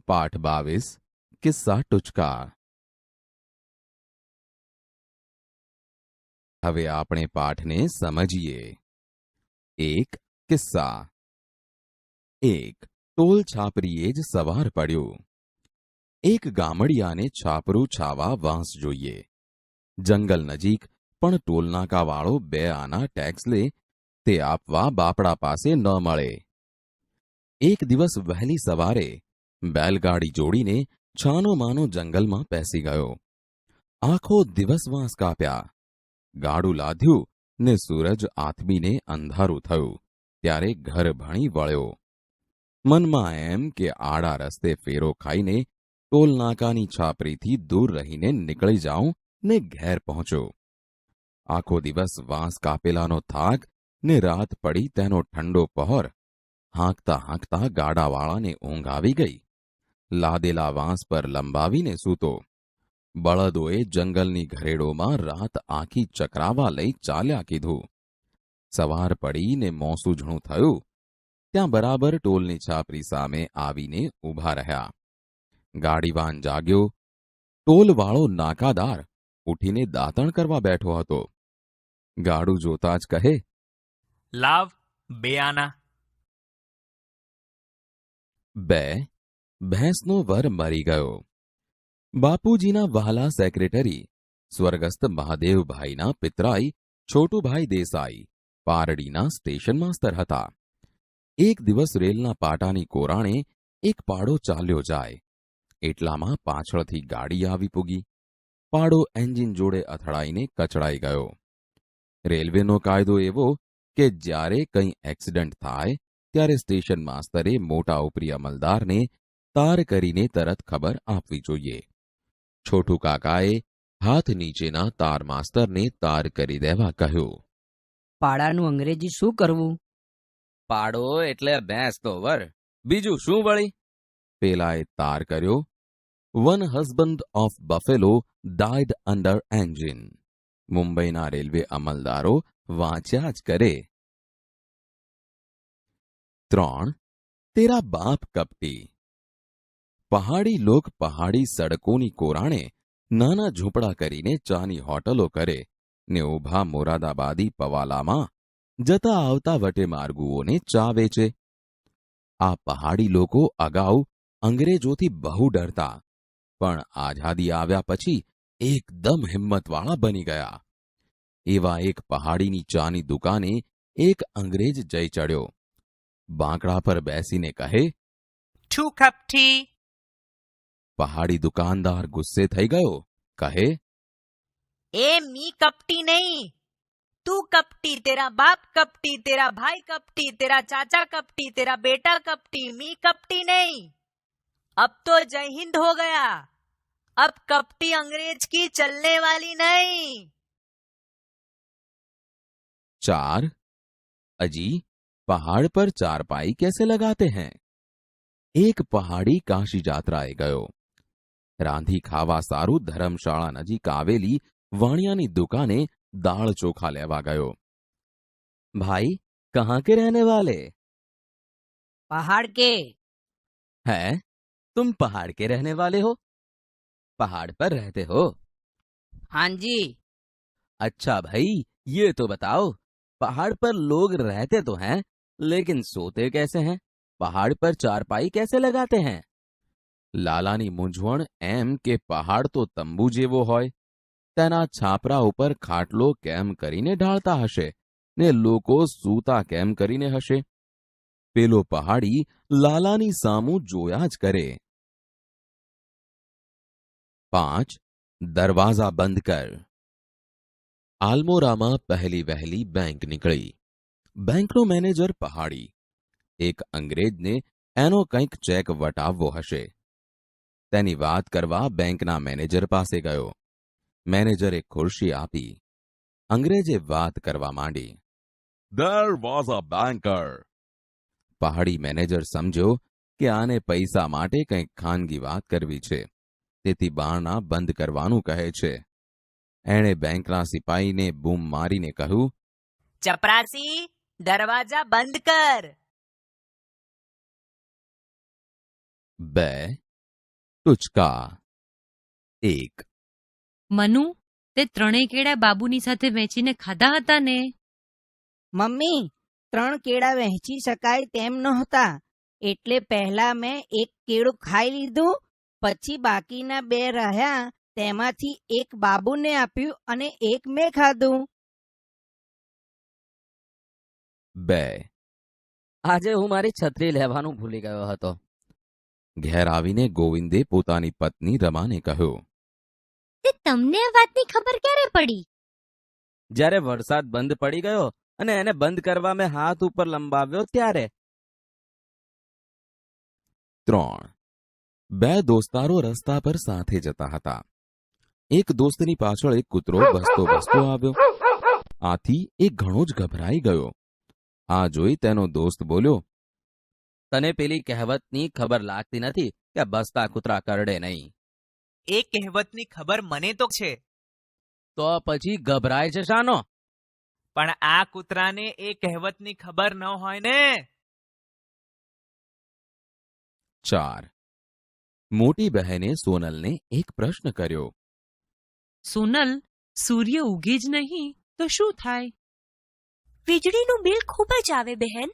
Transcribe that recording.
પાઠ 22 કિસ્સા ટૂચકા. હવે આપણે પાઠને સમજીએ. એક કિસ્સા. એક ટોલ છાપરીએ જ સવાર પડ્યું. એક ગામડિયાને છાપરું છાવા વાંસ જોઈએ. જંગલ નજીક પણ ટોલનાકાવાળો 2 આના ટેક્સ લે તે આપવા બાપડા પાસે ન મળે. એક દિવસ વહેલી સવારે બેલગાડી જોડીને છાનો માનો જંગલમાં પેસી ગયો. આખો દિવસ વાંસ કાપ્યા. ગાડું લાદ્યું ને સૂરજ આથમીને અંધારું થયું ત્યારે ઘર ભણી વળ્યો. મનમાં એમ કે આડા રસ્તે ફેરો ખાઈને ટોલનાકાની છાપરીથી દૂર રહીને નીકળી જાઉં ને ઘેર પહોંચો. આખો દિવસ વાંસ કાપેલાનો થાક ને રાત પડી તેનો ઠંડો પહોર. હાંકતા હાંકતા ગાડાવાળાને ઊંઘ આવી ગઈ. લાદેલા વાંસ પર લંબાવીને સૂતો. બળદોએ જંગલની ઘરેડોમાં રાત આખી ચકરાવા લઈ ચાલ્યા કીધું. સવાર પડીને મોસૂજણું થયું ત્યાં બરાબર ટોલની છાપરી સામે આવીને ઊભા રહ્યા. ગાડીવાન જાગ્યો. ટોલવાળો નાકાદાર ઉઠીને દાતણ કરવા બેઠો હતો. ગાડું જોતા જ કહે, લાવ 2 આના. 2 ભેંસનો વર મરી ગયો. બાપુજીના વહાલા સેક્રેટરી સ્વર્ગસ્થ મહાદેવભાઈના પિતરાઈ છોટુભાઈ દેસાઈ પારડીના સ્ટેશન માસ્તર હતા. એક દિવસ રેલના પાટાની કોરાણે એક પાડો ચાલ્યો જાય એટલામાં પાછળથી ગાડી આવી પૂગી. પાડો એન્જિન જોડે અથડાઈને કચડાઈ ગયો. રેલવેનો કાયદો એવો કે જ્યારે કંઈ એક્સિડન્ટ થાય ત્યારે સ્ટેશન માસ્તરે મોટા ઉપરી અમલદારને તાર કરીને તરત ખબર આપવી જોઈએ. છોટુ કાકાએ હાથ નીચેના તાર માસ્તરને તાર કરી દેવા કહ્યું. પાડાનું અંગ્રેજી શું કરવું? પાડો એટલે ભેંસનો વર, બીજું શું વળી? પેલાએ તાર કર્યો. 1 husband of buffalo died under engine. મુંબઈના રેલવે અમલદારો વાંચ્યા જ કરે. 3 તેરા બાપ કપટી. પહાડી લોક પહાડી સડકોની કોરાણે નાના ઝૂંપડા કરીને ચાની હોટલો કરે ને ઊભા મોરાદાબાદી પવાલામાં જતા આવતા વટે માર્ગુઓને ચા વેચે. આ પહાડી લોકો અગાઉ અંગ્રેજોથી બહુ ડરતા પણ આઝાદી આવ્યા પછી એકદમ હિંમતવાળા બની ગયા. એવા એક પહાડીની ચાની દુકાને એક અંગ્રેજ જઈ ચડ્યો. બાંકડા પર બેસીને કહે, 2 cup tea. પહાડી દુકાનદાર ગુસ્સે થઈ ગયો. કહે, ए मी कपटी नहीं, तू कपटी, तेरा बाप कपटी, तेरा भाई कपटी, तेरा चाचा कपटी, तेरा बेटा कपटी, मी कपटी नहीं. अब तो जय हिंद हो गया, अब कपटी अंग्रेज की चलने वाली नहीं. 4 अजी पहाड़ पर चारपाई कैसे लगाते हैं? एक पहाड़ी काशी जात्राए गयो. रांधी खावा सारू धर्मशाळा नजीक आवेली वाणियानी दुकाने दाल चोखा लेवा गयो. भाई कहाँ के रहने वाले? पहाड़ के. है तुम पहाड़ के रहने वाले हो? पहाड़ पर रहते हो? हाँ जी. अच्छा भाई ये तो बताओ, पहाड़ पर लोग रहते तो हैं लेकिन सोते कैसे हैं? पहाड़ पर चारपाई कैसे लगाते हैं? लालानी मूंझवण एम के पहाड़ तो तंबू जेवो होय, तेना छापरा ઉપર ખાટલો કેમ કરીને ઢાળતા હશે ને લોકો સૂતા કેમ કરીને હશે? પેલો પહાડી લાલાની સામું જોયા જ કરે. 5 દરવાજા બંધ કર. આલમોરામાં પહેલી વહેલી બેંક નીકળી. બેંકનો મેનેજર પહાડી. એક અંગ્રેજને એનો કંઈક ચેક વટાવવો હશે. તેની વાત કરવા બેંકના મેનેજર પાસે ગયો. મેનેજરે ખુરશી આપી. અંગ્રેજે વાત કરવા માંડી. There was a banker. પહાડી મેનેજર સમજ્યો કે આને પૈસા માટે કંઈક ખાનગી વાત કરવી છે, તેથી બારણા બંધ કરવાનું કહે છે. એણે બેંકના સિપાહીને બૂમ મારીને કહ્યું, चपरासी, दरवाजा बंद कर. 2 ટુચકા. 1. મનુ, તે ત્રણેય કેળા બાબુની સાથે વહેંચીને ખાધા હતા ને? મમ્મી 3 કેળા વહેંચી શકાય તેમ નહોતા, એટલે પહેલા મેં 1 કેળું ખાઈ લીધું, પછી બાકીના 2 રહ્યા તેમાંથી 1 બાબુને આપ્યું અને 1 મેં ખાધું. 2. આજે હું મારી છત્રી લેવાનું ભૂલી ગયો હતો. ઘેર આવીને ગોવિંદે પોતાની પત્ની રમાને કહ્યું. તે તમને આ વાતની ખબર ક્યારે પડી? જ્યારે વરસાદ બંધ પડી ગયો અને એને બંધ કરવા મેં હાથ ઉપર લંબાવ્યો ત્યારે. 3. 2 દોસ્તારો રસ્તા પર સાથે જતા હતા. એક દોસ્તની પાછળ એક કૂતરો ભસતો આવ્યો. આથી એ ઘણો જ ગભરાઈ ગયો. આ જોઈ તેનો દોસ્ત બોલ્યો. તને પેલી કહેવતની ખબર લાગતી નથી કે બસતા કૂતરા કરડે નહીં? એ કહેવતની ખબર મને તો છે, તો પછી ગભરાય છે શાનો? પણ આ કૂતરાને એ કહેવતની ખબર ન હોય ને. 4. મોટી બહેને સોનલને એક પ્રશ્ન કર્યો. સોનલ, સૂર્ય ઉગે જ નહીં તો શું થાય? વીજળીનું બિલ ખૂબ જ આવે બહેન.